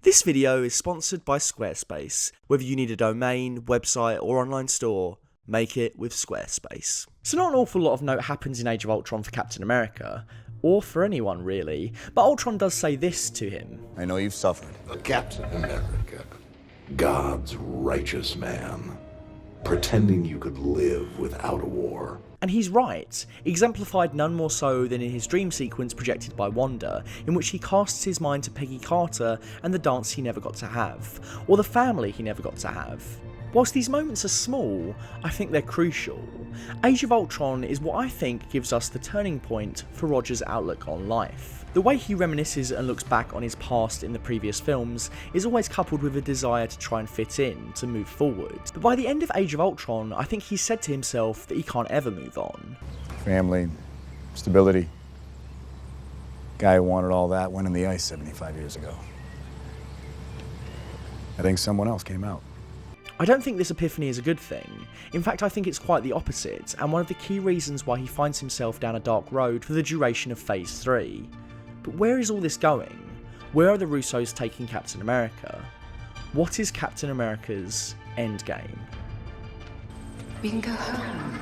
This video is sponsored by Squarespace. Whether you need a domain, website or online store, make it with Squarespace. So not an awful lot of note happens in Age of Ultron for Captain America, or for anyone really, but Ultron does say this to him. I know you've suffered. Captain America, God's righteous man, pretending you could live without a war. And he's right, exemplified none more so than in his dream sequence projected by Wanda, in which he casts his mind to Peggy Carter and the dance he never got to have, or the family he never got to have. Whilst these moments are small, I think they're crucial. Age of Ultron is what I think gives us the turning point for Roger's outlook on life. The way he reminisces and looks back on his past in the previous films is always coupled with a desire to try and fit in, to move forward. But by the end of Age of Ultron, I think he's said to himself that he can't ever move on. Family, stability. Guy who wanted all that went in the ice 75 years ago. I think someone else came out. I don't think this epiphany is a good thing. In fact, I think it's quite the opposite, and one of the key reasons why he finds himself down a dark road for the duration of Phase 3. But where is all this going? Where are the Russos taking Captain America? What is Captain America's endgame? We can go home.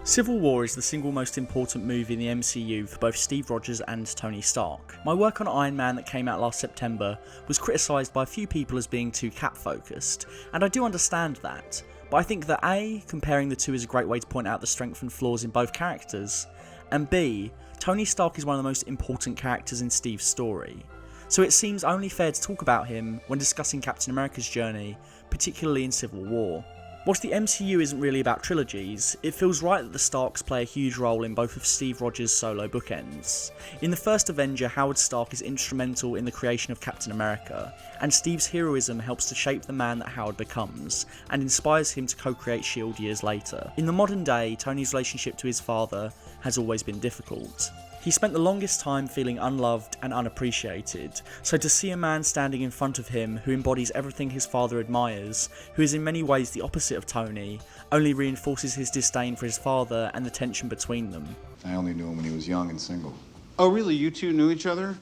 Civil War is the single most important movie in the MCU for both Steve Rogers and Tony Stark. My work on Iron Man that came out last September was criticised by a few people as being too Cap focused, and I do understand that, but I think that A, comparing the two is a great way to point out the strengths and flaws in both characters, and B, Tony Stark is one of the most important characters in Steve's story. So it seems only fair to talk about him when discussing Captain America's journey, particularly in Civil War. Whilst the MCU isn't really about trilogies, it feels right that the Starks play a huge role in both of Steve Rogers' solo bookends. In the first Avenger, Howard Stark is instrumental in the creation of Captain America, and Steve's heroism helps to shape the man that Howard becomes, and inspires him to co-create S.H.I.E.L.D. years later. In the modern day, Tony's relationship to his father has always been difficult. He spent the longest time feeling unloved and unappreciated, so to see a man standing in front of him who embodies everything his father admires, who is in many ways the opposite of Tony, only reinforces his disdain for his father and the tension between them. I only knew him when he was young and single. Oh, really? You two knew each other?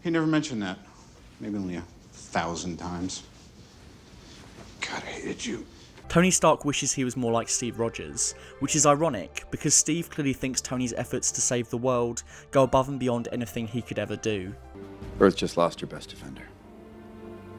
He never mentioned that. Maybe only 1,000 times. God, I hated you. Tony Stark wishes he was more like Steve Rogers, which is ironic because Steve clearly thinks Tony's efforts to save the world go above and beyond anything he could ever do. Earth just lost your best defender.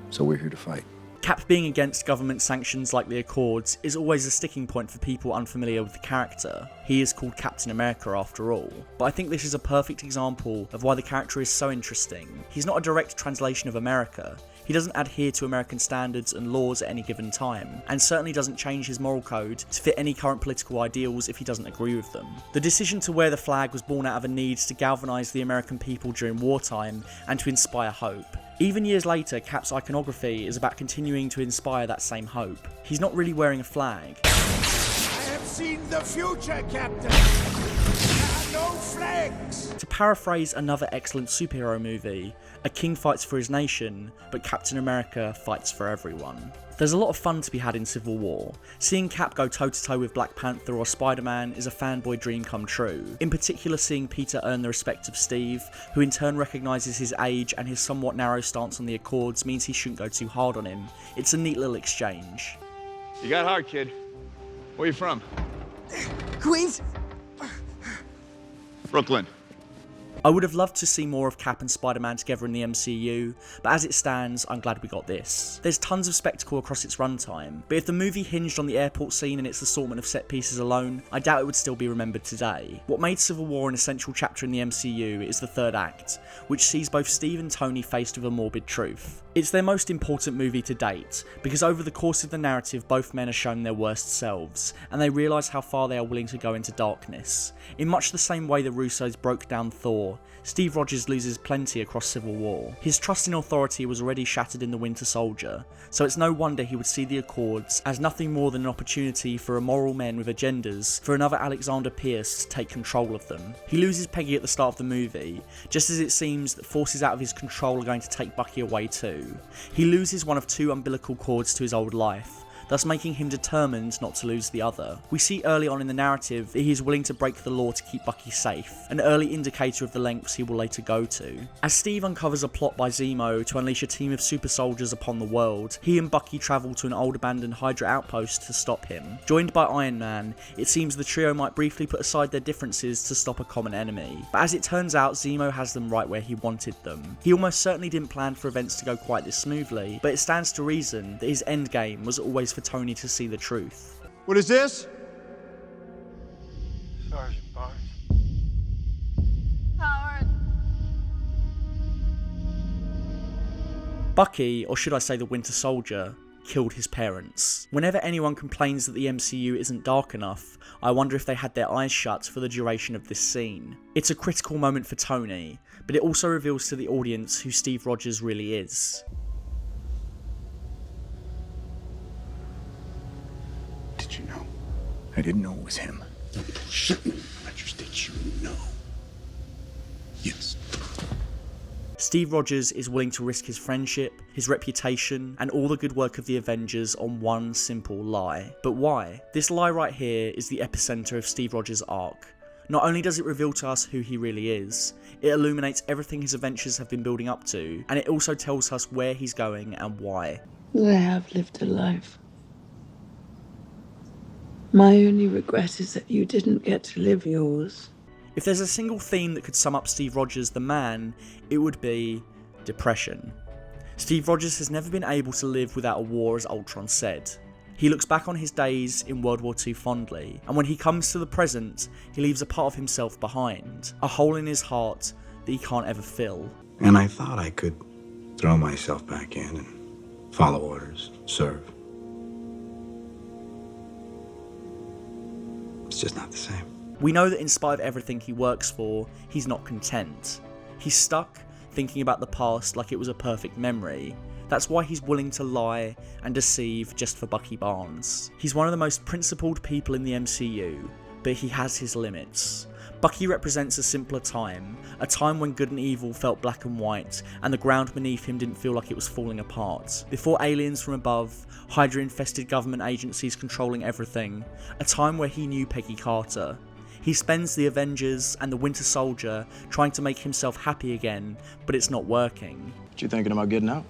So we're here to fight. Cap being against government sanctions like the Accords is always a sticking point for people unfamiliar with the character. He is called Captain America after all. But I think this is a perfect example of why the character is so interesting. He's not a direct translation of America. He doesn't adhere to American standards and laws at any given time, and certainly doesn't change his moral code to fit any current political ideals if he doesn't agree with them. The decision to wear the flag was born out of a need to galvanise the American people during wartime and to inspire hope. Even years later, Cap's iconography is about continuing to inspire that same hope. He's not really wearing a flag. I have seen the future, Captain. There are no flags. To paraphrase another excellent superhero movie, a king fights for his nation, but Captain America fights for everyone. There's a lot of fun to be had in Civil War. Seeing Cap go toe-to-toe with Black Panther or Spider-Man is a fanboy dream come true. In particular, seeing Peter earn the respect of Steve, who in turn recognises his age and his somewhat narrow stance on the Accords means he shouldn't go too hard on him. It's a neat little exchange. You got hard, kid. Where you from? Queens? Brooklyn. I would have loved to see more of Cap and Spider-Man together in the MCU, but as it stands, I'm glad we got this. There's tons of spectacle across its runtime, but if the movie hinged on the airport scene and its assortment of set pieces alone, I doubt it would still be remembered today. What made Civil War an essential chapter in the MCU is the third act, which sees both Steve and Tony faced with a morbid truth. It's their most important movie to date, because over the course of the narrative both men are shown their worst selves, and they realise how far they are willing to go into darkness. In much the same way the Russos broke down Thor before, Steve Rogers loses plenty across Civil War. His trust in authority was already shattered in the Winter Soldier, so it's no wonder he would see the Accords as nothing more than an opportunity for immoral men with agendas for another Alexander Pierce to take control of them. He loses Peggy at the start of the movie, just as it seems that forces out of his control are going to take Bucky away too. He loses one of two umbilical cords to his old life, thus making him determined not to lose the other. We see early on in the narrative that he is willing to break the law to keep Bucky safe, an early indicator of the lengths he will later go to. As Steve uncovers a plot by Zemo to unleash a team of super soldiers upon the world, he and Bucky travel to an old abandoned Hydra outpost to stop him. Joined by Iron Man, it seems the trio might briefly put aside their differences to stop a common enemy, but as it turns out, Zemo has them right where he wanted them. He almost certainly didn't plan for events to go quite this smoothly, but it stands to reason that his endgame was always for Tony to see the truth. What is this? Sergeant Barnes. Howard. Bucky, or should I say the Winter Soldier, killed his parents. Whenever anyone complains that the MCU isn't dark enough, I wonder if they had their eyes shut for the duration of this scene. It's a critical moment for Tony, but it also reveals to the audience who Steve Rogers really is. Did you know? I didn't know it was him. Shouldn't. I just did you know? Yes. Steve Rogers is willing to risk his friendship, his reputation, and all the good work of the Avengers on one simple lie. But why? This lie right here is the epicenter of Steve Rogers' arc. Not only does it reveal to us who he really is, it illuminates everything his adventures have been building up to, and it also tells us where he's going and why. I have lived a life. My only regret is that you didn't get to live yours. If there's a single theme that could sum up Steve Rogers the man, it would be depression. Steve Rogers has never been able to live without a war, as Ultron said. He looks back on his days in World War II fondly, and when he comes to the present, he leaves a part of himself behind, a hole in his heart that he can't ever fill. And I thought I could throw myself back in and follow orders, serve. It's just not the same. We know that in spite of everything he works for, he's not content. He's stuck thinking about the past like it was a perfect memory. That's why he's willing to lie and deceive just for Bucky Barnes. He's one of the most principled people in the MCU, but he has his limits. Bucky represents a simpler time, a time when good and evil felt black and white, and the ground beneath him didn't feel like it was falling apart. Before aliens from above, Hydra-infested government agencies controlling everything, a time where he knew Peggy Carter. He spends the Avengers and the Winter Soldier trying to make himself happy again, but it's not working. What you thinking about getting out?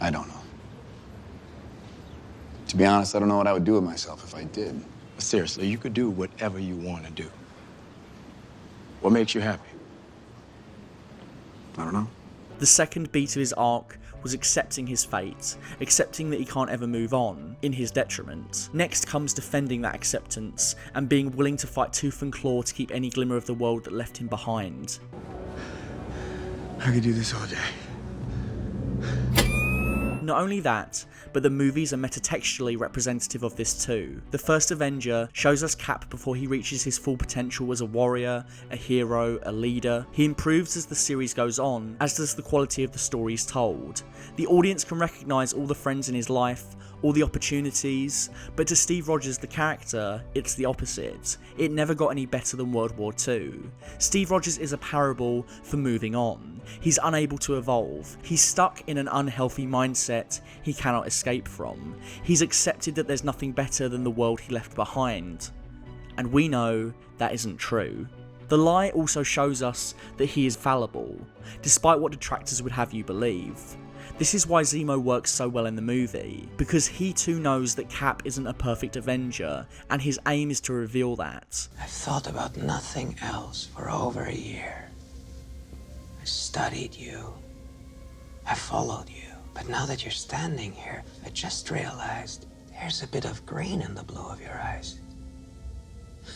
I don't know. To be honest, I don't know what I would do with myself if I did. Seriously, you could do whatever you want to do. What makes you happy? I don't know. The second beat of his arc was accepting his fate, accepting that he can't ever move on, in his detriment. Next comes defending that acceptance, and being willing to fight tooth and claw to keep any glimmer of the world that left him behind. I could do this all day. Not only that, but the movies are metatextually representative of this too. The first Avenger shows us Cap before he reaches his full potential as a warrior, a hero, a leader. He improves as the series goes on, as does the quality of the stories told. The audience can recognise all the friends in his life, all the opportunities, but to Steve Rogers the character, it's the opposite. It never got any better than World War II. Steve Rogers is a parable for moving on. He's unable to evolve. He's stuck in an unhealthy mindset he cannot escape from. He's accepted that there's nothing better than the world he left behind. And we know that isn't true. The lie also shows us that he is fallible, despite what detractors would have you believe. This is why Zemo works so well in the movie, because he too knows that Cap isn't a perfect Avenger, and his aim is to reveal that. I've thought about nothing else for over a year. I studied you. I followed you. But now that you're standing here, I just realized there's a bit of green in the blue of your eyes.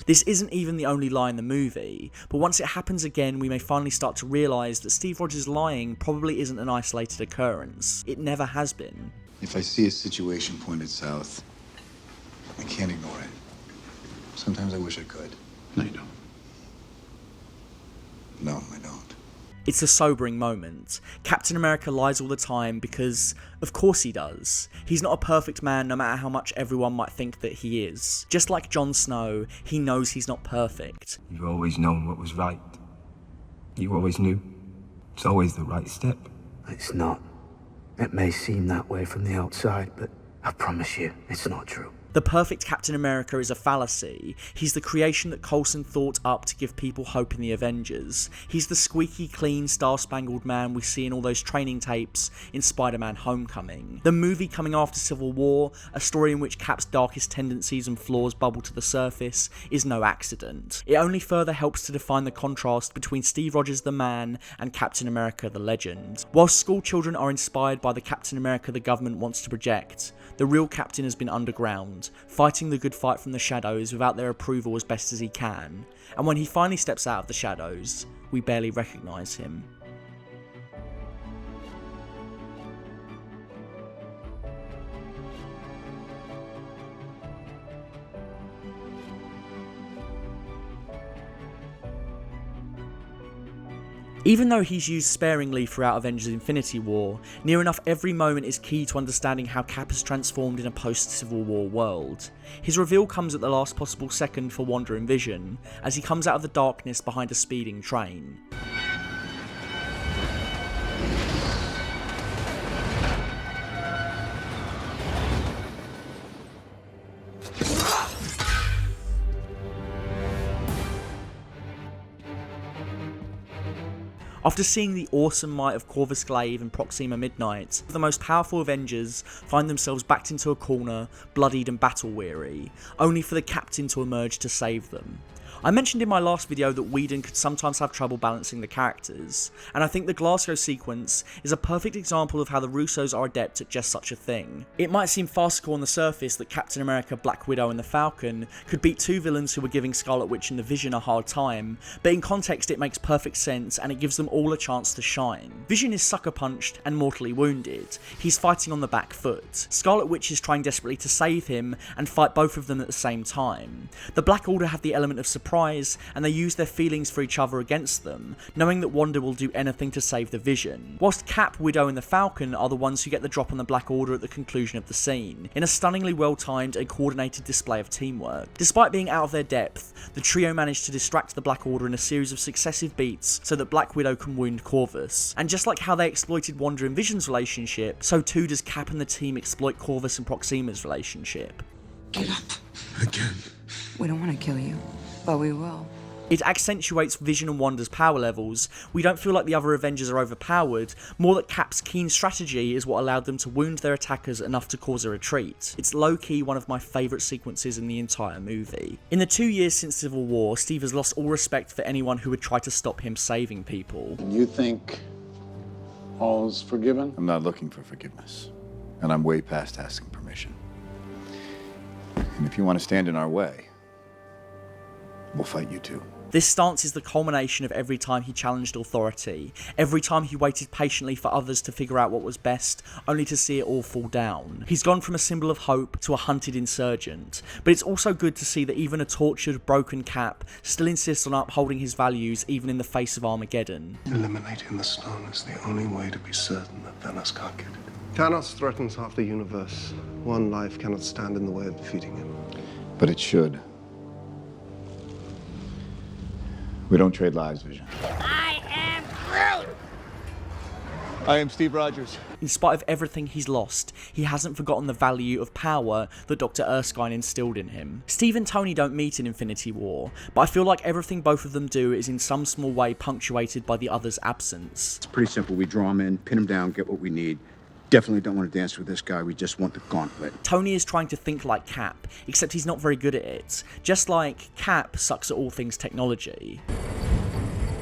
This isn't even the only lie in the movie, but once it happens again, we may finally start to realise that Steve Rogers lying probably isn't an isolated occurrence. It never has been. If I see a situation pointed south, I can't ignore it. Sometimes I wish I could. No, you don't. No, I don't. It's a sobering moment. Captain America lies all the time because, of course he does. He's not a perfect man no matter how much everyone might think that he is. Just like Jon Snow, he knows he's not perfect. You've always known what was right. You always knew. It's always the right step. It's not. It may seem that way from the outside, but I promise you, it's not true. The perfect Captain America is a fallacy. He's the creation that Coulson thought up to give people hope in the Avengers. He's the squeaky clean star-spangled man we see in all those training tapes in Spider-Man Homecoming. The movie coming after Civil War, a story in which Cap's darkest tendencies and flaws bubble to the surface, is no accident. It only further helps to define the contrast between Steve Rogers the man and Captain America the legend. Whilst school children are inspired by the Captain America the government wants to project, the real Captain has been underground, fighting the good fight from the shadows without their approval as best as he can, and when he finally steps out of the shadows, we barely recognise him. Even though he's used sparingly throughout Avengers Infinity War, near enough every moment is key to understanding how Cap has transformed in a post-Civil War world. His reveal comes at the last possible second for Wanda and Vision, as he comes out of the darkness behind a speeding train. After seeing the awesome might of Corvus Glaive and Proxima Midnight, the most powerful Avengers find themselves backed into a corner, bloodied and battle-weary, only for the Captain to emerge to save them. I mentioned in my last video that Whedon could sometimes have trouble balancing the characters, and I think the Glasgow sequence is a perfect example of how the Russos are adept at just such a thing. It might seem farcical on the surface that Captain America, Black Widow and the Falcon could beat two villains who were giving Scarlet Witch and the Vision a hard time, but in context it makes perfect sense and it gives them all a chance to shine. Vision is sucker punched and mortally wounded. He's fighting on the back foot. Scarlet Witch is trying desperately to save him and fight both of them at the same time. The Black Order have the element of surprise, and they use their feelings for each other against them, knowing that Wanda will do anything to save the Vision. Whilst Cap, Widow and the Falcon are the ones who get the drop on the Black Order at the conclusion of the scene, in a stunningly well-timed and coordinated display of teamwork. Despite being out of their depth, the trio managed to distract the Black Order in a series of successive beats so that Black Widow can wound Corvus. And just like how they exploited Wanda and Vision's relationship, so too does Cap and the team exploit Corvus and Proxima's relationship. Get up. Again. We don't want to kill you, but we will. It accentuates Vision and Wanda's power levels. We don't feel like the other Avengers are overpowered, more that Cap's keen strategy is what allowed them to wound their attackers enough to cause a retreat. It's low-key one of my favourite sequences in the entire movie. In the 2 years since Civil War, Steve has lost all respect for anyone who would try to stop him saving people. And you think all's forgiven? I'm not looking for forgiveness, and I'm way past asking permission. And if you want to stand in our way, we'll fight you too. This stance is the culmination of every time he challenged authority, every time he waited patiently for others to figure out what was best, only to see it all fall down. He's gone from a symbol of hope to a hunted insurgent, but it's also good to see that even a tortured, broken Cap still insists on upholding his values even in the face of Armageddon. Eliminating the stone is the only way to be certain that Thanos can't get it. Thanos threatens half the universe. One life cannot stand in the way of defeating him. But it should. We don't trade lives, Vision. I am Groot! I am Steve Rogers. In spite of everything he's lost, he hasn't forgotten the value of power that Dr. Erskine instilled in him. Steve and Tony don't meet in Infinity War, but I feel like everything both of them do is in some small way punctuated by the other's absence. It's pretty simple. We draw him in, pin him down, get what we need. Definitely don't want to dance with this guy. We just want the gauntlet. Tony is trying to think like Cap, except he's not very good at it. Just like Cap sucks at all things technology.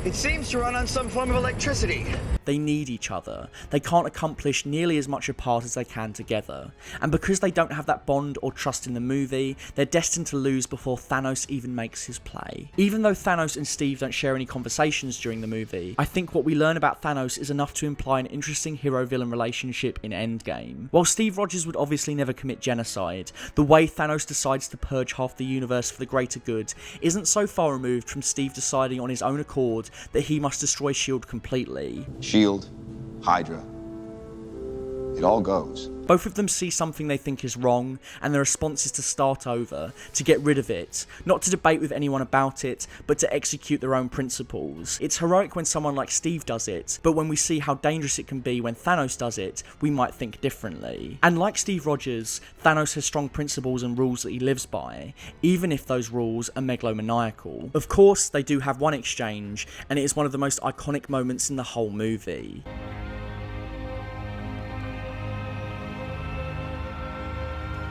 It seems to run on some form of electricity. They need each other. They can't accomplish nearly as much apart as they can together. And because they don't have that bond or trust in the movie, they're destined to lose before Thanos even makes his play. Even though Thanos and Steve don't share any conversations during the movie, I think what we learn about Thanos is enough to imply an interesting hero-villain relationship in Endgame. While Steve Rogers would obviously never commit genocide, the way Thanos decides to purge half the universe for the greater good isn't so far removed from Steve deciding on his own accord convinced that he must destroy S.H.I.E.L.D. completely. Shield, Hydra, it all goes. Both of them see something they think is wrong, and their response is to start over, to get rid of it, not to debate with anyone about it, but to execute their own principles. It's heroic when someone like Steve does it, but when we see how dangerous it can be when Thanos does it, we might think differently. And like Steve Rogers, Thanos has strong principles and rules that he lives by, even if those rules are megalomaniacal. Of course, they do have one exchange, and it is one of the most iconic moments in the whole movie.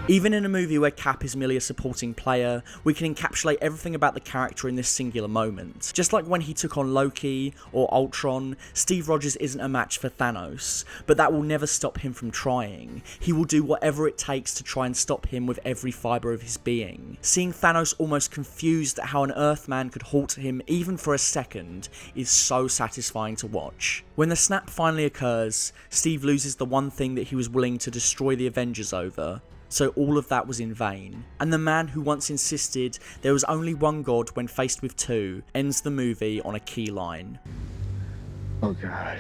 Even in a movie where Cap is merely a supporting player, we can encapsulate everything about the character in this singular moment. Just like when he took on Loki or Ultron, Steve Rogers isn't a match for Thanos, but that will never stop him from trying. He will do whatever it takes to try and stop him with every fibre of his being. Seeing Thanos almost confused at how an Earthman could halt him even for a second is so satisfying to watch. When the snap finally occurs, Steve loses the one thing that he was willing to destroy the Avengers over. So all of that was in vain. And the man who once insisted there was only one God when faced with two ends the movie on a key line. Oh God.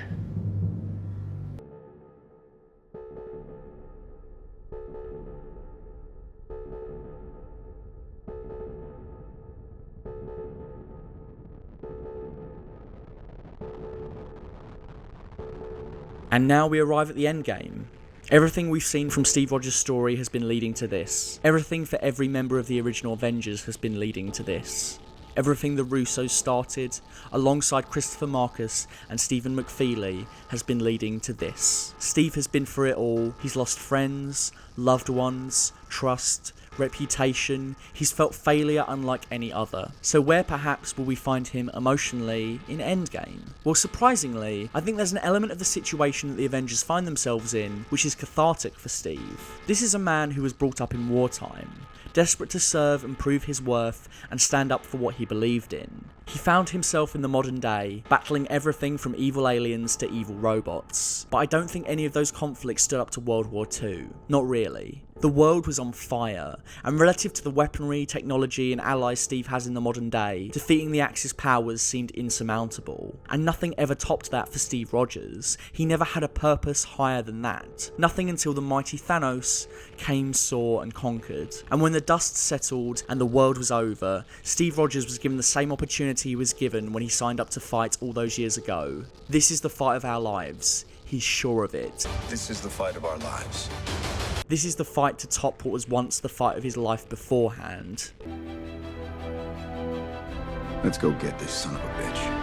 And now we arrive at the Endgame. Everything we've seen from Steve Rogers' story has been leading to this. Everything for every member of the original Avengers has been leading to this. Everything the Russos started, alongside Christopher Marcus and Stephen McFeely, has been leading to this. Steve has been through it all. He's lost friends, loved ones, trust, reputation. He's felt failure unlike any other. So where perhaps will we find him emotionally in Endgame? Well, surprisingly, I think there's an element of the situation that the Avengers find themselves in which is cathartic for Steve. This is a man who was brought up in wartime, desperate to serve and prove his worth and stand up for what he believed in. He found himself in the modern day, battling everything from evil aliens to evil robots. But I don't think any of those conflicts stood up to World War II. Not really. The world was on fire, and relative to the weaponry, technology and allies Steve has in the modern day, defeating the Axis powers seemed insurmountable. And nothing ever topped that for Steve Rogers. He never had a purpose higher than that. Nothing until the mighty Thanos came, saw and conquered. And when the dust settled and the world was over, Steve Rogers was given the same opportunity he was given when he signed up to fight all those years ago. This is the fight of our lives. He's sure of it. This is the fight of our lives. This is the fight to top what was once the fight of his life beforehand. Let's go get this son of a bitch.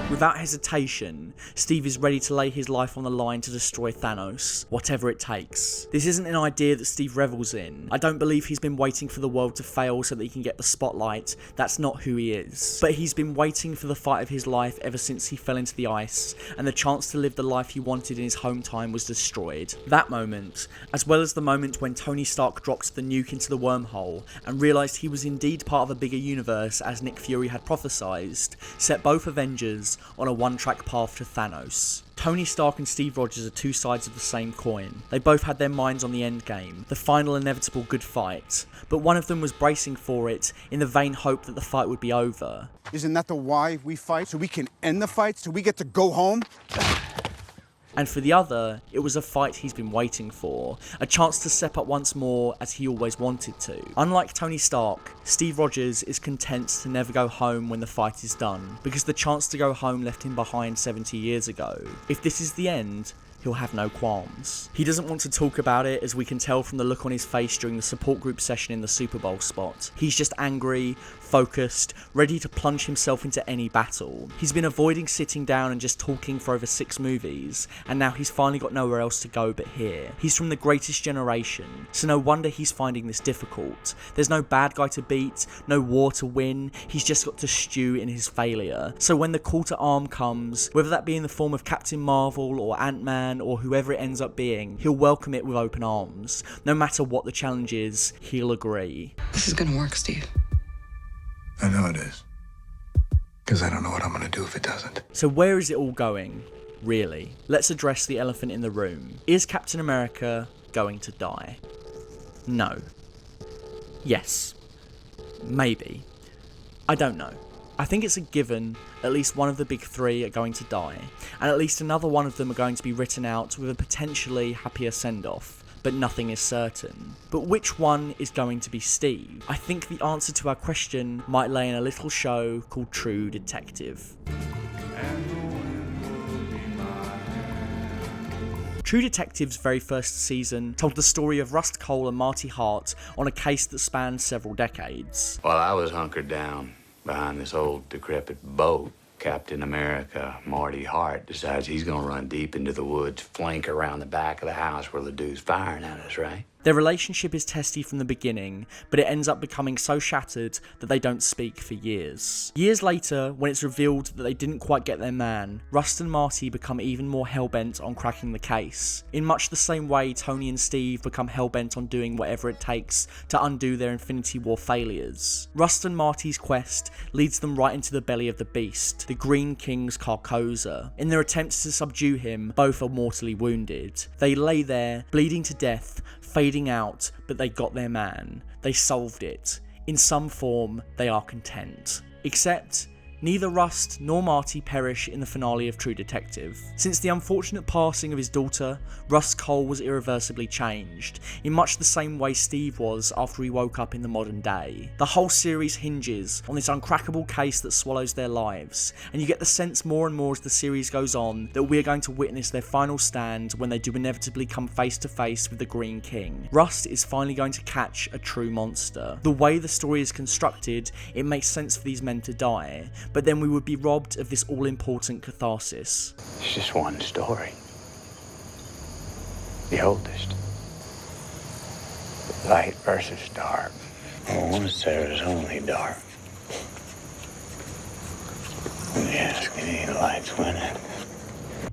Without hesitation, Steve is ready to lay his life on the line to destroy Thanos, whatever it takes. This isn't an idea that Steve revels in. I don't believe he's been waiting for the world to fail so that he can get the spotlight. That's not who he is. But he's been waiting for the fight of his life ever since he fell into the ice, and the chance to live the life he wanted in his home time was destroyed. That moment, as well as the moment when Tony Stark dropped the nuke into the wormhole and realised he was indeed part of a bigger universe as Nick Fury had prophesized, set both Avengers on a one-track path to Thanos. Tony Stark and Steve Rogers are two sides of the same coin. They both had their minds on the Endgame, the final inevitable good fight, but one of them was bracing for it in the vain hope that the fight would be over. Isn't that the why we fight? So we can end the fight? So we get to go home? And for the other, it was a fight he's been waiting for, a chance to step up once more as he always wanted to. Unlike Tony Stark, Steve Rogers is content to never go home when the fight is done, because the chance to go home left him behind 70 years ago. If this is the end, he'll have no qualms. He doesn't want to talk about it, as we can tell from the look on his face during the support group session in the Super Bowl spot. He's just angry, focused, ready to plunge himself into any battle. He's been avoiding sitting down and just talking for over 6 movies, and now he's finally got nowhere else to go but here. He's from the greatest generation, so no wonder he's finding this difficult. There's no bad guy to beat, no war to win, he's just got to stew in his failure. So when the call to arm comes, whether that be in the form of Captain Marvel or Ant-Man or whoever it ends up being, he'll welcome it with open arms. No matter what the challenge is, he'll agree. This is gonna work, Steve. I know it is. Because I don't know what I'm going to do if it doesn't. So where is it all going, really? Let's address the elephant in the room. Is Captain America going to die? No. Yes. Maybe. I don't know. I think it's a given at least one of the big three are going to die, and at least another one of them are going to be written out with a potentially happier send-off, but nothing is certain. But which one is going to be Steve? I think the answer to our question might lay in a little show called True Detective. True Detective's very first season told the story of Rust Cohle and Marty Hart on a case that spanned several decades. While I was hunkered down behind this old decrepit boat, Captain America, Marty Hart, decides he's gonna run deep into the woods, flank around the back of the house where the dude's firing at us, right? Their relationship is testy from the beginning, but it ends up becoming so shattered that they don't speak for years. Years later, when it's revealed that they didn't quite get their man, Rust and Marty become even more hellbent on cracking the case, in much the same way Tony and Steve become hellbent on doing whatever it takes to undo their Infinity War failures. Rust and Marty's quest leads them right into the belly of the beast, the Green King's Carcosa. In their attempts to subdue him, both are mortally wounded. They lay there, bleeding to death, fading out, but they got their man. They solved it. In some form, they are content. Except, neither Rust nor Marty perish in the finale of True Detective. Since the unfortunate passing of his daughter, Rust Cohle was irreversibly changed, in much the same way Steve was after he woke up in the modern day. The whole series hinges on this uncrackable case that swallows their lives, and you get the sense more and more as the series goes on that we're going to witness their final stand when they do inevitably come face to face with the Green King. Rust is finally going to catch a true monster. The way the story is constructed, it makes sense for these men to die, but then we would be robbed of this all-important catharsis. It's just one story. The oldest. Light versus dark. Well, once there was only dark. Yes, any light's winning.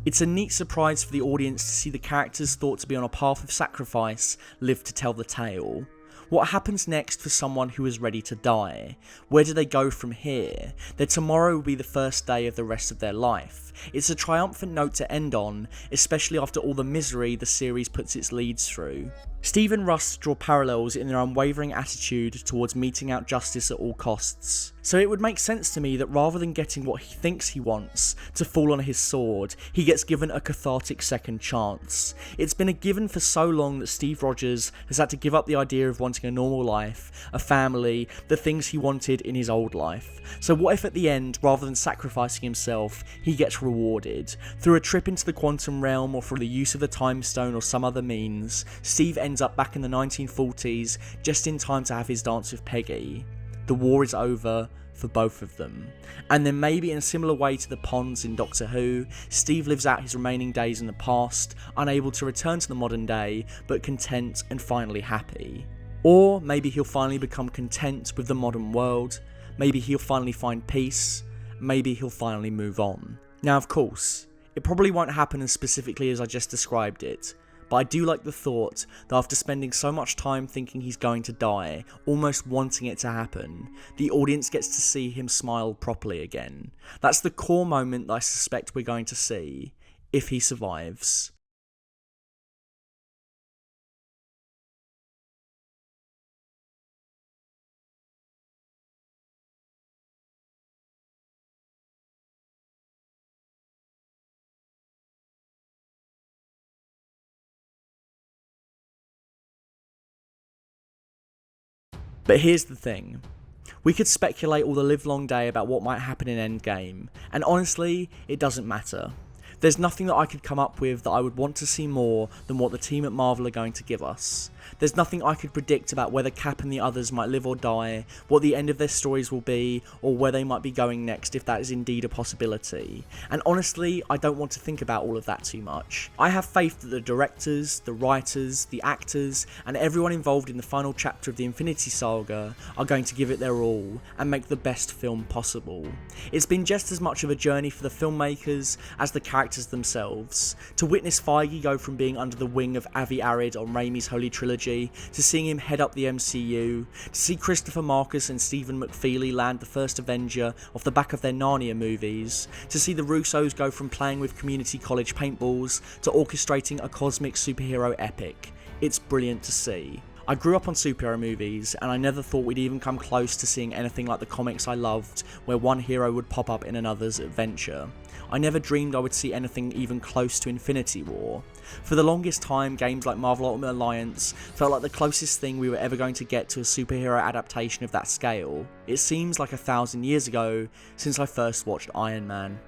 It's a neat surprise for the audience to see the characters thought to be on a path of sacrifice live to tell the tale. What happens next for someone who is ready to die? Where do they go from here? Their tomorrow will be the first day of the rest of their life. It's a triumphant note to end on, especially after all the misery the series puts its leads through. Steve and Rust draw parallels in their unwavering attitude towards meting out justice at all costs. So it would make sense to me that rather than getting what he thinks he wants to fall on his sword, he gets given a cathartic second chance. It's been a given for so long that Steve Rogers has had to give up the idea of wanting a normal life, a family, the things he wanted in his old life. So what if at the end, rather than sacrificing himself, he gets rewarded? Through a trip into the quantum realm or through the use of the time stone or some other means, Steve ends up back in the 1940s just in time to have his dance with Peggy. The war is over for both of them. And then maybe in a similar way to the Ponds in Doctor Who, Steve lives out his remaining days in the past, unable to return to the modern day, but content and finally happy. Or maybe he'll finally become content with the modern world, maybe he'll finally find peace, maybe he'll finally move on. Now of course, it probably won't happen as specifically as I just described it, but I do like the thought that after spending so much time thinking he's going to die, almost wanting it to happen, the audience gets to see him smile properly again. That's the core moment that I suspect we're going to see, if he survives. But here's the thing. We could speculate all the livelong day about what might happen in Endgame, and honestly, it doesn't matter. There's nothing that I could come up with that I would want to see more than what the team at Marvel are going to give us. There's nothing I could predict about whether Cap and the others might live or die, what the end of their stories will be, or where they might be going next if that is indeed a possibility. And honestly, I don't want to think about all of that too much. I have faith that the directors, the writers, the actors, and everyone involved in the final chapter of the Infinity Saga are going to give it their all and make the best film possible. It's been just as much of a journey for the filmmakers as the characters themselves. To witness Feige go from being under the wing of Avi Arad on Raimi's Holy Trilogy to seeing him head up the MCU, to see Christopher Marcus and Stephen McFeely land the first Avenger off the back of their Narnia movies, to see the Russos go from playing with community college paintballs to orchestrating a cosmic superhero epic. It's brilliant to see. I grew up on superhero movies, and I never thought we'd even come close to seeing anything like the comics I loved, where one hero would pop up in another's adventure. I never dreamed I would see anything even close to Infinity War. For the longest time, games like Marvel Ultimate Alliance felt like the closest thing we were ever going to get to a superhero adaptation of that scale. It seems like 1,000 years ago since I first watched Iron Man.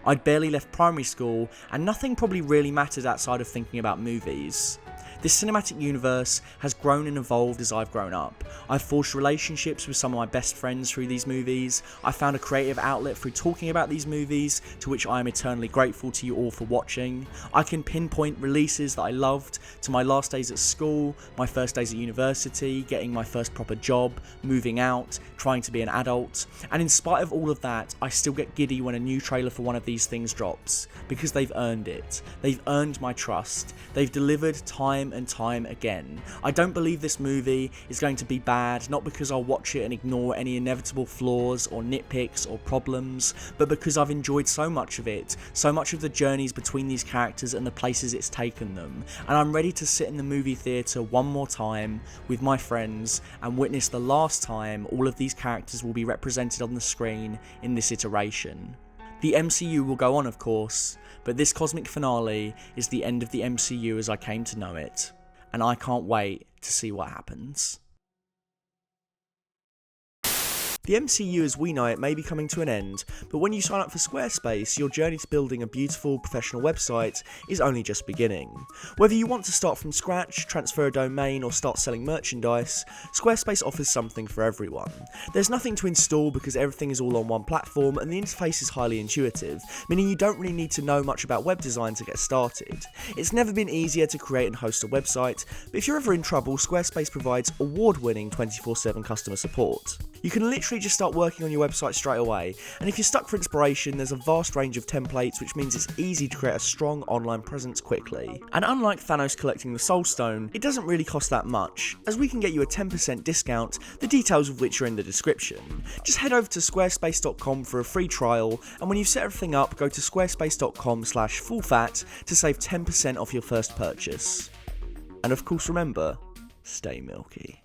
I'd barely left primary school, and nothing probably really mattered outside of thinking about movies. This cinematic universe has grown and evolved as I've grown up. I've forged relationships with some of my best friends through these movies. I found a creative outlet through talking about these movies, to which I am eternally grateful to you all for watching. I can pinpoint releases that I loved, to my last days at school, my first days at university, getting my first proper job, moving out, trying to be an adult. And in spite of all of that, I still get giddy when a new trailer for one of these things drops, because they've earned it. They've earned my trust. They've delivered time and time again. I don't believe this movie is going to be bad, not because I'll watch it and ignore any inevitable flaws or nitpicks or problems, but because I've enjoyed so much of it, so much of the journeys between these characters and the places it's taken them, and I'm ready to sit in the movie theatre one more time with my friends and witness the last time all of these characters will be represented on the screen in this iteration. The MCU will go on, of course, but this cosmic finale is the end of the MCU as I came to know it, and I can't wait to see what happens. The MCU as we know it may be coming to an end, but when you sign up for Squarespace, your journey to building a beautiful professional website is only just beginning. Whether you want to start from scratch, transfer a domain, or start selling merchandise, Squarespace offers something for everyone. There's nothing to install because everything is all on one platform, and the interface is highly intuitive, meaning you don't really need to know much about web design to get started. It's never been easier to create and host a website, but if you're ever in trouble, Squarespace provides award-winning 24/7 customer support. You can literally just start working on your website straight away, and if you're stuck for inspiration, there's a vast range of templates, which means it's easy to create a strong online presence quickly. And unlike Thanos collecting the Soul Stone, it doesn't really cost that much, as we can get you a 10% discount, the details of which are in the description. Just head over to squarespace.com for a free trial, and when you've set everything up, go to squarespace.com/fullfat to save 10% off your first purchase. And of course remember, stay milky.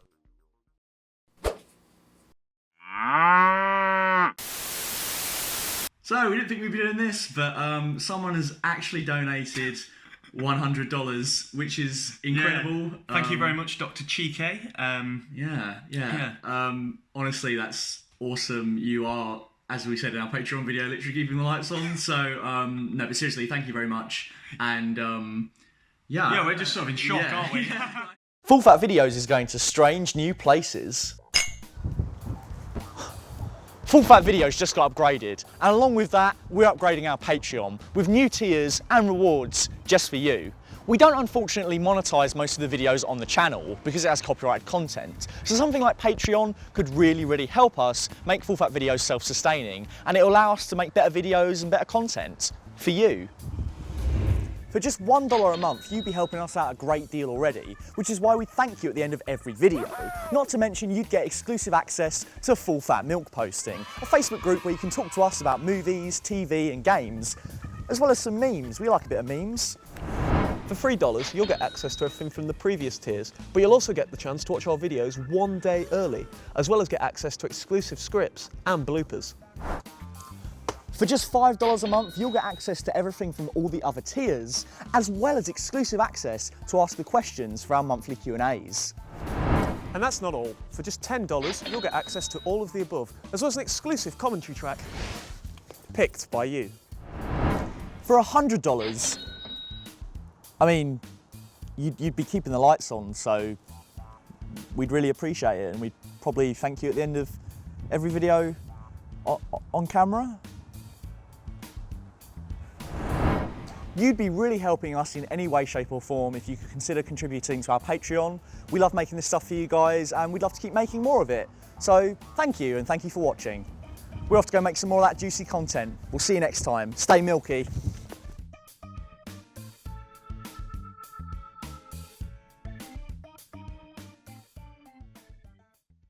So, we didn't think we'd be doing this, but someone has actually donated $100, which is incredible. Yeah. Thank you very much, Dr. Chike. Honestly, that's awesome. You are, as we said in our Patreon video, literally keeping the lights on. So, no, but seriously, thank you very much. And, yeah, we're just sort of in shock, aren't we? Full Fat Videos is going to strange new places. Full Fat Videos just got upgraded, and along with that, we're upgrading our Patreon with new tiers and rewards just for you. We don't unfortunately monetize most of the videos on the channel because it has copyrighted content, so something like Patreon could really help us make Full Fat Videos self-sustaining, and it'll allow us to make better videos and better content for you. For just $1 a month, you'd be helping us out a great deal already, which is why we thank you at the end of every video. Not to mention you'd get exclusive access to Full Fat Milk Posting, a Facebook group where you can talk to us about movies, TV and games, as well as some memes. We like a bit of memes. For $3, you'll get access to everything from the previous tiers, but you'll also get the chance to watch our videos one day early, as well as get access to exclusive scripts and bloopers. For just $5 a month, you'll get access to everything from all the other tiers, as well as exclusive access to ask the questions for our monthly Q&As. And that's not all. For just $10, you'll get access to all of the above, as well as an exclusive commentary track picked by you. For $100, I mean, you'd be keeping the lights on, so we'd really appreciate it, and we'd probably thank you at the end of every video on camera. You'd be really helping us in any way, shape or form if you could consider contributing to our Patreon. We love making this stuff for you guys, and we'd love to keep making more of it. So thank you, and thank you for watching. We're off to go make some more of that juicy content. We'll see you next time. Stay milky.